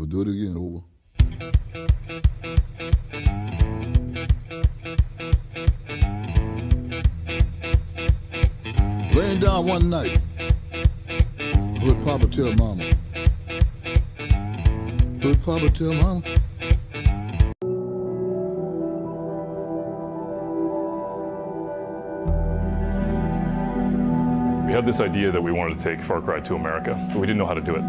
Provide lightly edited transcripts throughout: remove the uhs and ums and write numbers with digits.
over. Do it again, over. Laying down one night, heard Papa tell Mama. Heard Papa tell Mama. We had this idea that we wanted to take Far Cry to America, but we didn't know how to do it.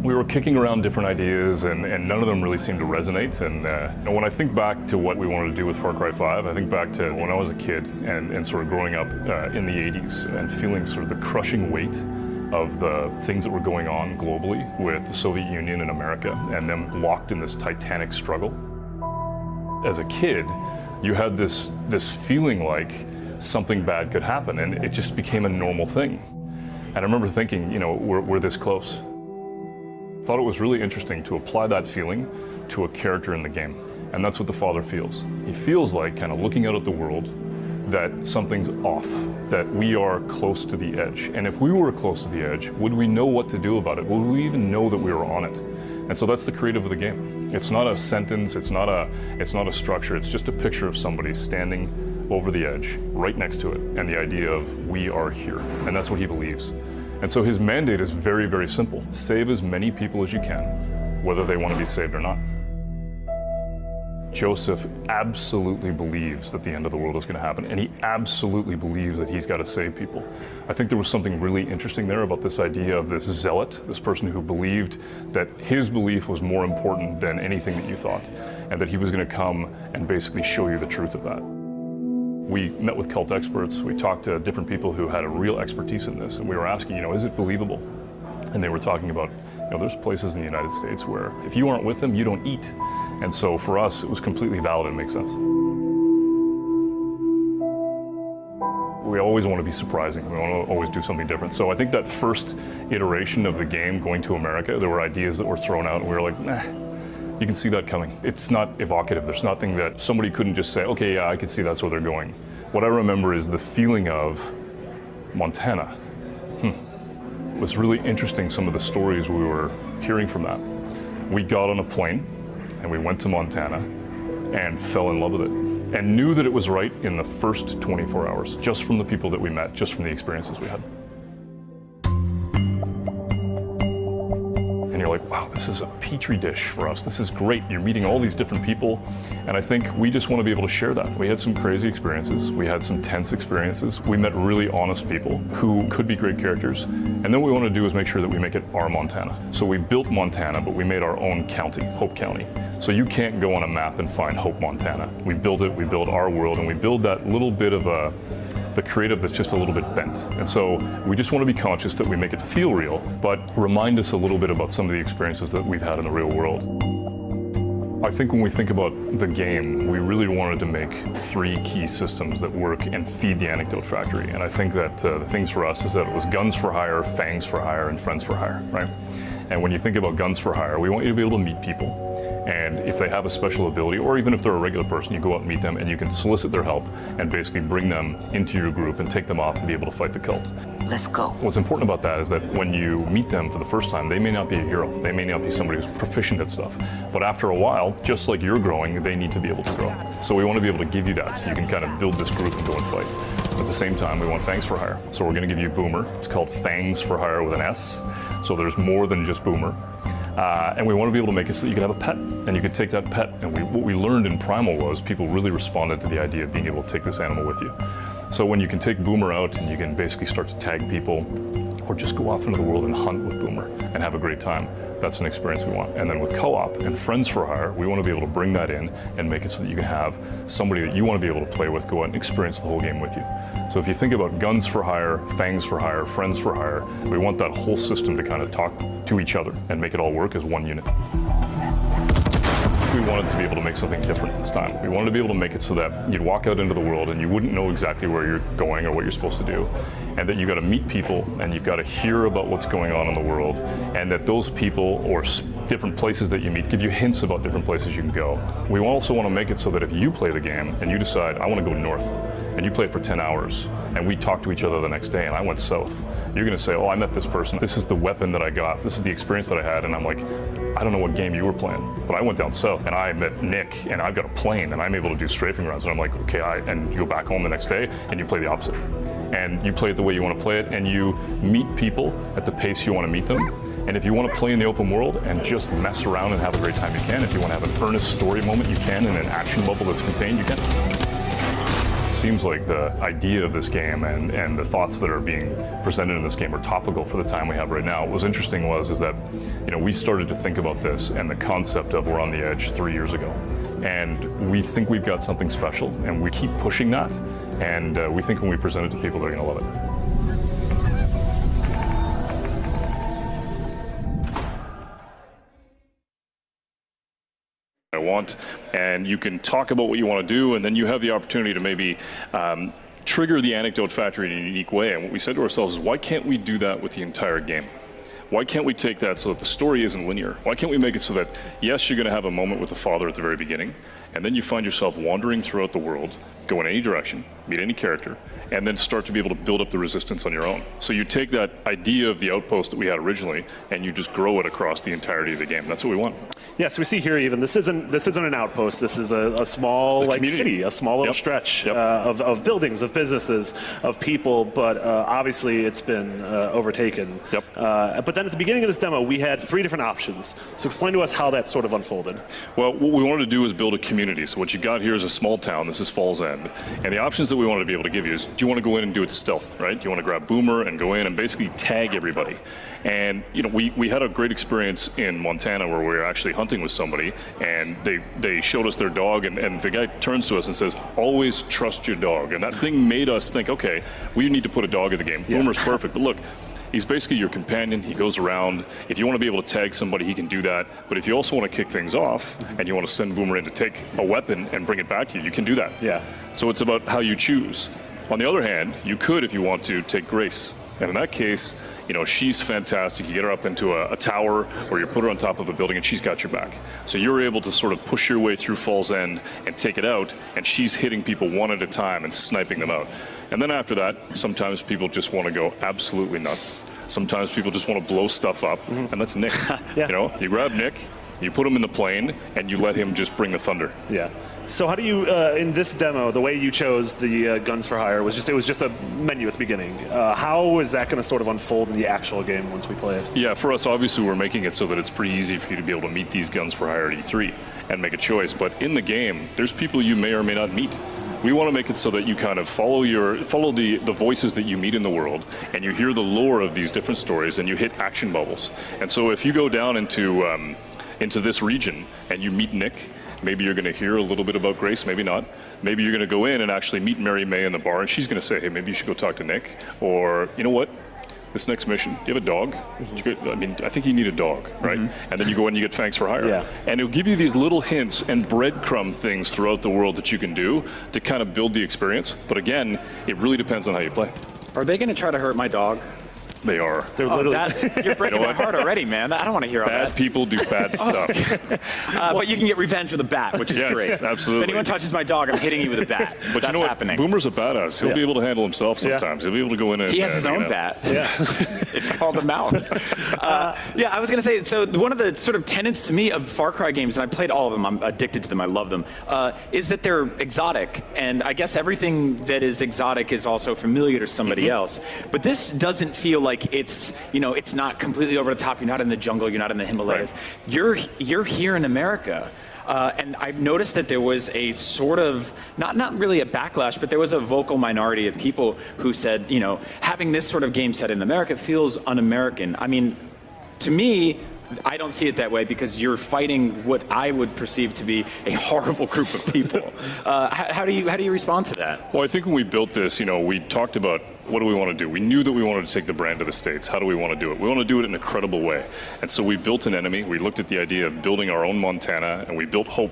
We were kicking around different ideas, and none of them really seemed to resonate. And when I think back to what we wanted to do with Far Cry 5, I think back to when I was a kid and sort of growing up in the 80s and feeling sort of the crushing weight of the things that were going on globally with the Soviet Union and America, and them locked in this titanic struggle. As a kid, you had this feeling like something bad could happen, and it just became a normal thing. And I remember thinking, you know, we're this close. Thought it was really interesting to apply that feeling to a character in the game. And that's what the father feels. He feels like, kind of looking out at the world, that something's off, that we are close to the edge. And if we were close to the edge, would we know what to do about it? Would we even know that we were on it? And so that's the creative of the game. It's not a sentence, it's not a structure, it's just a picture of somebody standing over the edge, right next to it, and the idea of we are here. And that's what he believes. And so his mandate is very, very simple. Save as many people as you can, whether they want to be saved or not. Joseph absolutely believes that the end of the world is going to happen, and he absolutely believes that he's got to save people. I think there was something really interesting there about this idea of this zealot, this person who believed that his belief was more important than anything that you thought, and that he was going to come and basically show you the truth of that. We met with cult experts, we talked to different people who had a real expertise in this, and we were asking, you know, is it believable? And they were talking about, you know, there's places in the United States where if you aren't with them, you don't eat. And so for us, it was completely valid and makes sense. We always want to be surprising, we want to always do something different. So I think that first iteration of the game, going to America, there were ideas that were thrown out, and we were like, nah. You can see that coming. It's not evocative. There's nothing that somebody couldn't just say, okay, yeah, I can see that's where they're going. What I remember is the feeling of Montana. It was really interesting, some of the stories we were hearing from that. We got on a plane and we went to Montana and fell in love with it and knew that it was right in the first 24 hours, just from the people that we met, just from the experiences we had. And you're like, wow, this is a petri dish for us. This is great. You're meeting all these different people. And I think we just want to be able to share that. We had some crazy experiences. We had some tense experiences. We met really honest people who could be great characters. And then what we want to do is make sure that we make it our Montana. So we built Montana, but we made our own county, Hope County. So you can't go on a map and find Hope, Montana. We build it, we build our world, and we build that little bit of the creative that's just a little bit bent. And so we just want to be conscious that we make it feel real, but remind us a little bit about some of the experiences that we've had in the real world. I think when we think about the game, we really wanted to make 3 key systems that work and feed the Anecdote Factory. And I think that the things for us is that it was guns for hire, fangs for hire, and friends for hire, right? And when you think about guns for hire, we want you to be able to meet people. And if they have a special ability, or even if they're a regular person, you go out and meet them and you can solicit their help and basically bring them into your group and take them off and be able to fight the cult. Let's go. What's important about that is that when you meet them for the first time, they may not be a hero. They may not be somebody who's proficient at stuff. But after a while, just like you're growing, they need to be able to grow. So we want to be able to give you that so you can kind of build this group and go and fight. At the same time, we want Fangs for Hire. So we're going to give you Boomer. It's called Fangs for Hire with an S. So there's more than just Boomer. And we want to be able to make it so that you can have a pet, and you can take that pet. And what we learned in Primal was people really responded to the idea of being able to take this animal with you. So when you can take Boomer out and you can basically start to tag people, or just go off into the world and hunt with Boomer and have a great time, that's an experience we want. And then with co-op and Friends for Hire, we want to be able to bring that in and make it so that you can have somebody that you want to be able to play with go out and experience the whole game with you. So if you think about Guns for Hire, Fangs for Hire, Friends for Hire, we want that whole system to kind of talk to each other and make it all work as one unit. We wanted to be able to make something different this time. We wanted to be able to make it so that you'd walk out into the world and you wouldn't know exactly where you're going or what you're supposed to do, and that you got to meet people and you've got to hear about what's going on in the world, and that those people or different places that you meet give you hints about different places you can go. We also want to make it so that if you play the game and you decide, I want to go north, and you play it for 10 hours, and we talked to each other the next day and I went south, you're going to say, oh, I met this person. This is the weapon that I got. This is the experience that I had. And I'm like, I don't know what game you were playing, but I went down south and I met Nick and I've got a plane and I'm able to do strafing runs. And I'm like, okay, and you go back home the next day and you play the opposite. And you play it the way you want to play it and you meet people at the pace you want to meet them. And if you want to play in the open world and just mess around and have a great time, you can. If you want to have an earnest story moment, you can. In an action bubble that's contained, you can. Seems like the idea of this game and the thoughts that are being presented in this game are topical for the time we have right now. What was interesting is that, we started to think about this and the concept of We're on the Edge 3 years ago. And we think we've got something special and we keep pushing that. And we think when we present it to people, they're going to love it. And you can talk about what you want to do, and then you have the opportunity to maybe trigger the anecdote factory in a unique way. And what we said to ourselves is, why can't we do that with the entire game? Why can't we take that so that the story isn't linear? Why can't we make it so that, yes, you're going to have a moment with the father at the very beginning, and then you find yourself wandering throughout the world, go in any direction, meet any character, and then start to be able to build up the resistance on your own. So you take that idea of the outpost that we had originally, and you just grow it across the entirety of the game. That's what we want. Yeah, so we see here even this isn't an outpost. This is a small city, a small little stretch of buildings, of businesses, of people. But obviously, it's been overtaken. But then at the beginning of this demo, we had 3 different options. So explain to us how that sort of unfolded. Well, what we wanted to do was build a community. So what you got here is a small town. This is Falls End, and the options that we wanted to be able to give you is: do you want to go in and do it stealth, right? Do you want to grab Boomer and go in and basically tag everybody? And we had a great experience in Montana where we were actually hunting with somebody, and they showed us their dog, and the guy turns to us and says, always trust your dog. And that thing made us think, okay, we need to put a dog in the game. Boomer's perfect, but look, he's basically your companion. He goes around. If you want to be able to tag somebody, he can do that. But if you also want to kick things off and you want to send Boomer in to take a weapon and bring it back to you, you can do that. So it's about how you choose. On the other hand, you could, if you want to, take Grace. And in that case, she's fantastic. You get her up into a tower, or you put her on top of a building, and she's got your back. So you're able to sort of push your way through Falls End and take it out, and she's hitting people one at a time and sniping them out. And then after that, sometimes people just want to go absolutely nuts. Sometimes people just want to blow stuff up, and that's Nick. You grab Nick, you put him in the plane, and you let him just bring the thunder. So how do you, in this demo, the way you chose the Guns for Hire was just a menu at the beginning. How is that going to sort of unfold in the actual game once we play it? Yeah, for us, obviously, we're making it so that it's pretty easy for you to be able to meet these Guns for Hire at E3 and make a choice. But in the game, there's people you may or may not meet. We want to make it so that you kind of follow the voices that you meet in the world, and you hear the lore of these different stories, and you hit action bubbles. And so if you go down into this region and you meet Nick, maybe you're going to hear a little bit about Grace, maybe not. Maybe you're going to go in and actually meet Mary May in the bar, and she's going to say, hey, maybe you should go talk to Nick. Or, you know what? This next mission, do you have a dog? I think you need a dog, right? And then you go in and you get Fangs for Hire. And it'll give you these little hints and breadcrumb things throughout the world that you can do to kind of build the experience. But again, it really depends on how you play. Are they going to try to hurt my dog? They are. They're literally. You're breaking my heart already, man. I don't want to hear all that. Bad people do bad stuff. But you can get revenge with a bat, which is great. Absolutely. If anyone touches my dog, I'm hitting you with a bat. But that's happening. Boomer's a badass. He'll be able to handle himself sometimes. He'll be able to go in and... He has his own bat. It's called the mouth. I was going to say, so one of the sort of tenets to me of Far Cry games, and I played all of them, I'm addicted to them, I love them, is that they're exotic. And I guess everything that is exotic is also familiar to somebody else. But this doesn't feel like it's not completely over the top. You're not in the jungle. You're not in the Himalayas. Right. You're here in America. And I've noticed that there was a sort of, not really a backlash, but there was a vocal minority of people who said, having this sort of game set in America feels un-American. I mean, to me, I don't see it that way because you're fighting what I would perceive to be a horrible group of people. How do you respond to that? Well, I think when we built this, we talked about what do we want to do. We knew that we wanted to take the brand to the States. How do we want to do it? We want to do it in a credible way. And so we built an enemy. We looked at the idea of building our own Montana, and we built Hope,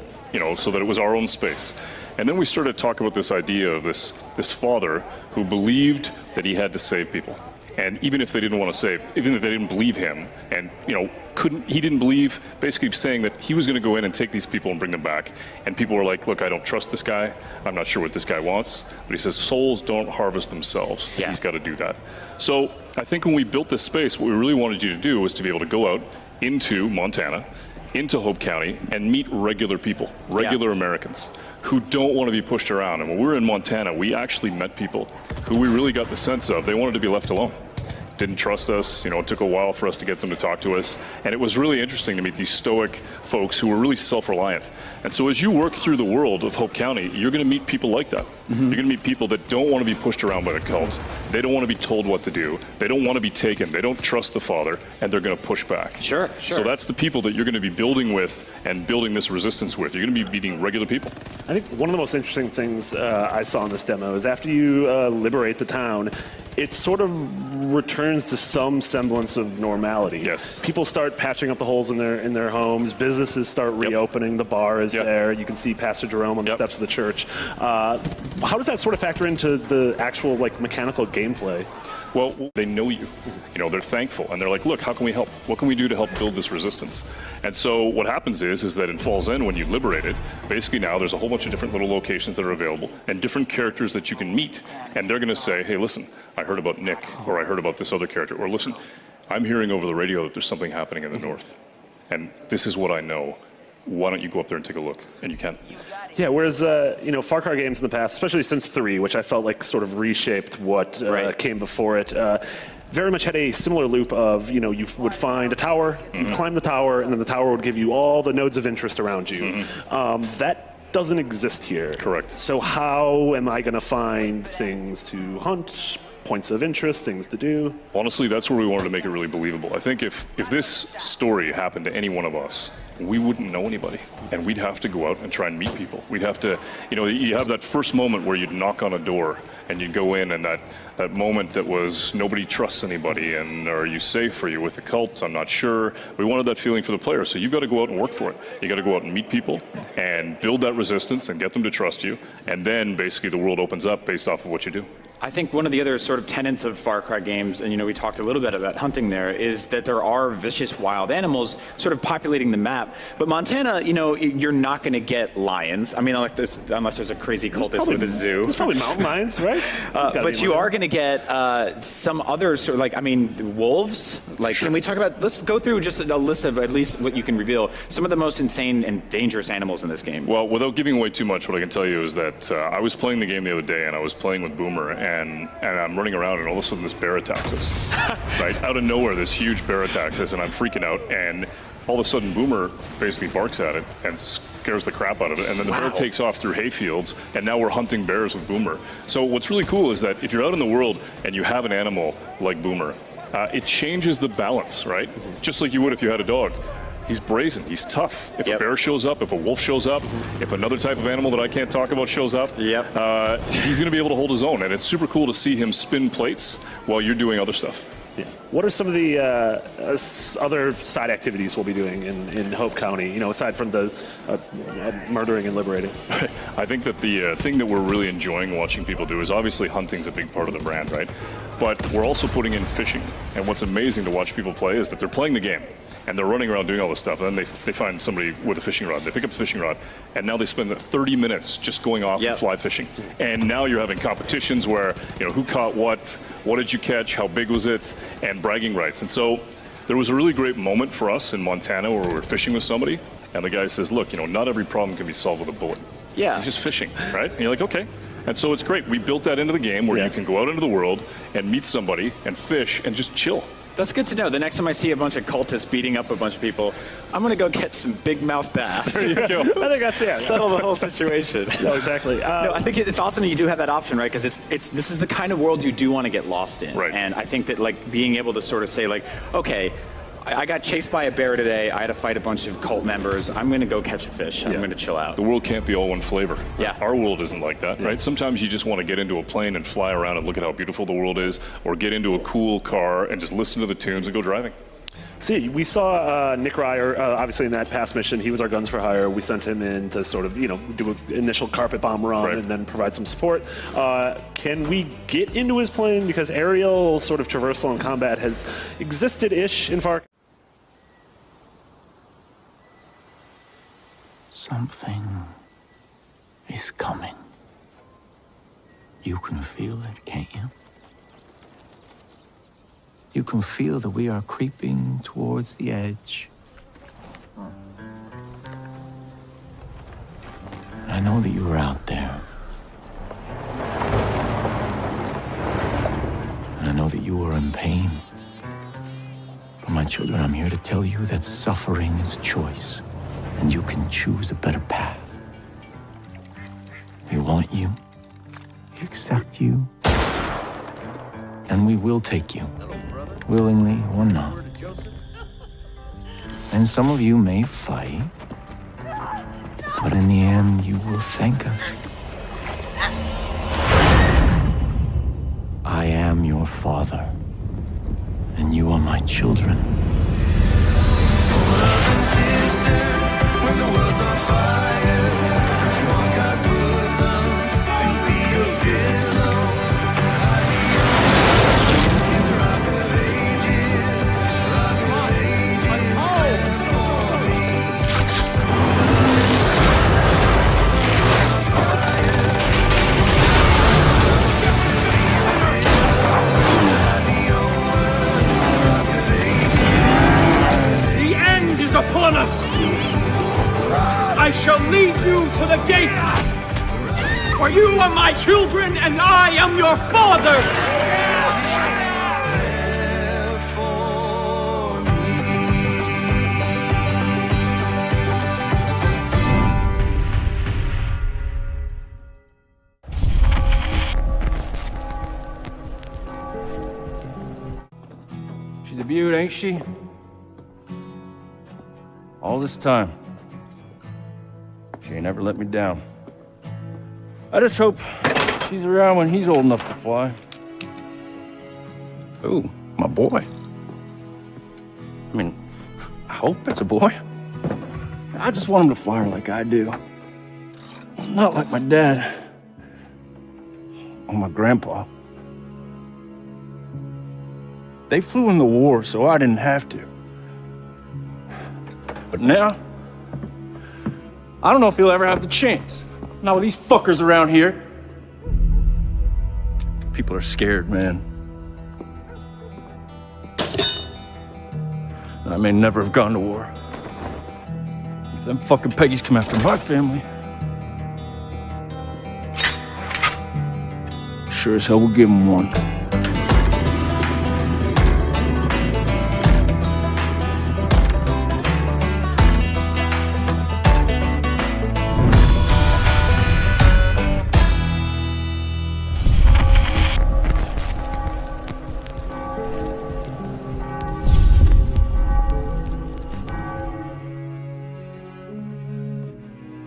so that it was our own space. And then we started to talk about this idea of this father who believed that he had to save people. And even if they didn't want to say, even if they didn't believe him, and he didn't believe, basically saying that he was going to go in and take these people and bring them back. And people were like, look, I don't trust this guy. I'm not sure what this guy wants. But he says, souls don't harvest themselves. Yeah. He's got to do that. So I think when we built this space, what we really wanted you to do was to be able to go out into Montana, into Hope County, and meet regular people, regular Americans who don't want to be pushed around. And when we were in Montana, we actually met people who we really got the sense of they wanted to be left alone. Didn't trust us. It took a while for us to get them to talk to us. And it was really interesting to meet these stoic folks who were really self-reliant. And so as you work through the world of Hope County, you're going to meet people like that. You're going to meet people that don't want to be pushed around by the cult. They don't want to be told what to do. They don't want to be taken. They don't trust the Father, and they're going to push back. Sure. So that's the people that you're going to be building with and building this resistance with. You're going to be meeting regular people. I think one of the most interesting things I saw in this demo is after you liberate the town, it sort of returns to some semblance of normality. Yes. People start patching up the holes in their homes. Businesses start reopening. The bar is there. You can see Pastor Jerome on the steps of the church. How does that sort of factor into the actual mechanical gameplay? Well, they know you. They're thankful, and they're like, look, how can we help? What can we do to help build this resistance? And so what happens is that in Falls End, when you liberate it, basically now there's a whole bunch of different little locations that are available and different characters that you can meet. And they're going to say, hey, listen, I heard about Nick, or I heard about this other character, or listen, I'm hearing over the radio that there's something happening in the north. And this is what I know. Why don't you go up there and take a look? And you can. Yeah, whereas, Far Cry games in the past, especially since 3, which I felt like sort of reshaped what came before it, very much had a similar loop of, you would find a tower, you'd climb the tower, and then the tower would give you all the nodes of interest around you. That doesn't exist here. Correct. So how am I going to find things to hunt, points of interest, things to do? Honestly, that's where we wanted to make it really believable. I think if this story happened to any one of us, we wouldn't know anybody, and we'd have to go out and try and meet people. We'd have to, you have that first moment where you'd knock on a door and you'd go in, and that moment that was nobody trusts anybody, and are you safe? Are you with the cult? I'm not sure. We wanted that feeling for the player, so you've got to go out and work for it. You got to go out and meet people and build that resistance and get them to trust you, and then basically the world opens up based off of what you do. I think one of the other sort of tenets of Far Cry games, and we talked a little bit about hunting there, is that there are vicious wild animals sort of populating the map. But Montana, you're not going to get lions. I mean, unless there's a crazy cultist with a zoo. There's probably mountain lions, right? But you are going to get some other sort of wolves. Sure. Can we talk about? Let's go through just a list of at least what you can reveal. Some of the most insane and dangerous animals in this game. Well, without giving away too much, what I can tell you is that I was playing the game the other day, and I was playing with Boomer, and I'm running around, and all of a sudden this bear attacks us. Right out of nowhere, this huge bear attacks us, and I'm freaking out. And all of a sudden, Boomer basically barks at it and scares the crap out of it. And then the bear takes off through hayfields, and now we're hunting bears with Boomer. So what's really cool is that if you're out in the world and you have an animal like Boomer, it changes the balance, right? Just like you would if you had a dog. He's brazen, he's tough. If a bear shows up, if a wolf shows up, if another type of animal that I can't talk about shows up, he's going to be able to hold his own. And it's super cool to see him spin plates while you're doing other stuff. Yeah. What are some of the other side activities we'll be doing in Hope County, aside from the murdering and liberating? I think that the thing that we're really enjoying watching people do is obviously hunting's a big part of the brand, right? But we're also putting in fishing. And what's amazing to watch people play is that they're playing the game, and they're running around doing all this stuff, and then they find somebody with a fishing rod. They pick up the fishing rod, and now they spend 30 minutes just going off and fly fishing. And now you're having competitions where, who caught what did you catch, how big was it, and bragging rights. And so there was a really great moment for us in Montana where we were fishing with somebody, and the guy says, look, not every problem can be solved with a bullet. Yeah. He's just fishing, right? And you're like, okay. And so it's great. We built that into the game where you can go out into the world and meet somebody and fish and just chill. That's good to know. The next time I see a bunch of cultists beating up a bunch of people, I'm going to go catch some big mouth bass. There you go. I think that's it. Settle the whole situation. No, exactly. No, I think it's awesome that you do have that option, right? Because this is the kind of world you do want to get lost in. Right. And I think that being able to sort of say okay, I got chased by a bear today. I had to fight a bunch of cult members. I'm going to go catch a fish. I'm going to chill out. The world can't be all one flavor. Yeah. Our world isn't like that, right? Sometimes you just want to get into a plane and fly around and look at how beautiful the world is, or get into a cool car and just listen to the tunes and go driving. See, we saw Nick Ryer, obviously in that past mission, he was our guns for hire. We sent him in to sort of, do an initial carpet bomb run and then provide some support. Can we get into his plane? Because aerial sort of traversal and combat has existed-ish in Far Cry. Something is coming. You can feel it, can't you? You can feel that we are creeping towards the edge. I know that you are out there. And I know that you are in pain. For my children, I'm here to tell you that suffering is a choice, and you can choose a better path. We want you, we accept you, and we will take you. Willingly or not. And some of you may fight, but in the end, you will thank us. I am your father, and you are my children. Upon us! I shall lead you to the gate! For you are my children, and I am your father! She's a beaut, ain't she? All this time, she ain't ever let me down. I just hope she's around when he's old enough to fly. Ooh, my boy. I mean, I hope it's a boy. I just want him to fly her like I do. Not like my dad or my grandpa. They flew in the war, so I didn't have to. But now, I don't know if he'll ever have the chance. Not with these fuckers around here. People are scared, man. I may never have gone to war. If them fucking Peggies come after my family, sure as hell we'll give them one.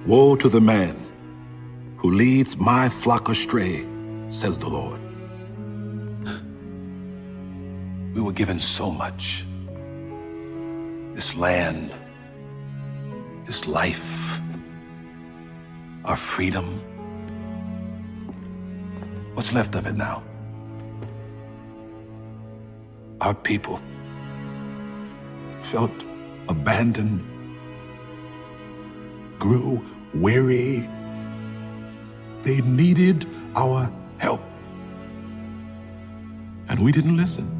Woe to the man who leads my flock astray, says the Lord. We were given so much. This land, this life, our freedom. What's left of it now? Our people felt abandoned, grew weary. They needed our help. And we didn't listen.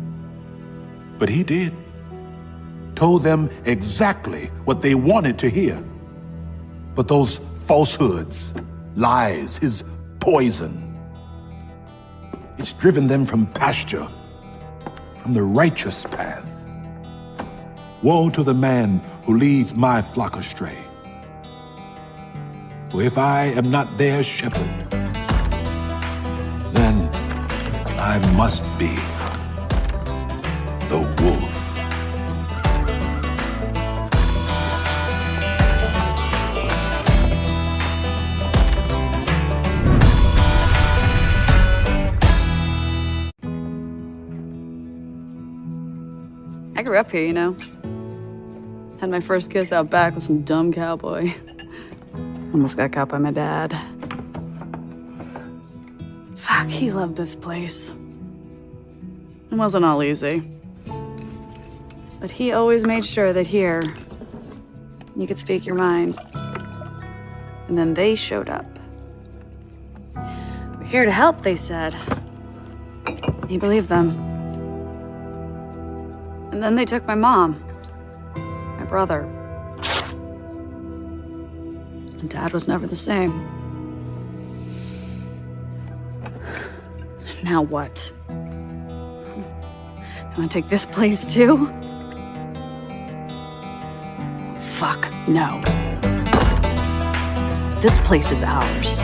But he did. Told them exactly what they wanted to hear. But those falsehoods, lies, his poison, it's driven them from pasture, from the righteous path. Woe to the man who leads my flock astray. For if I am not their shepherd, then I must be the wolf. I grew up here, you know. Had my first kiss out back with some dumb cowboy. Almost got caught by my dad. Fuck, he loved this place. It wasn't all easy. But he always made sure that here, you could speak your mind. And then they showed up. We're here to help, they said. He believed them. And then they took my mom, my brother. And Dad was never the same. Now what? You wanna take this place too? Fuck no. This place is ours.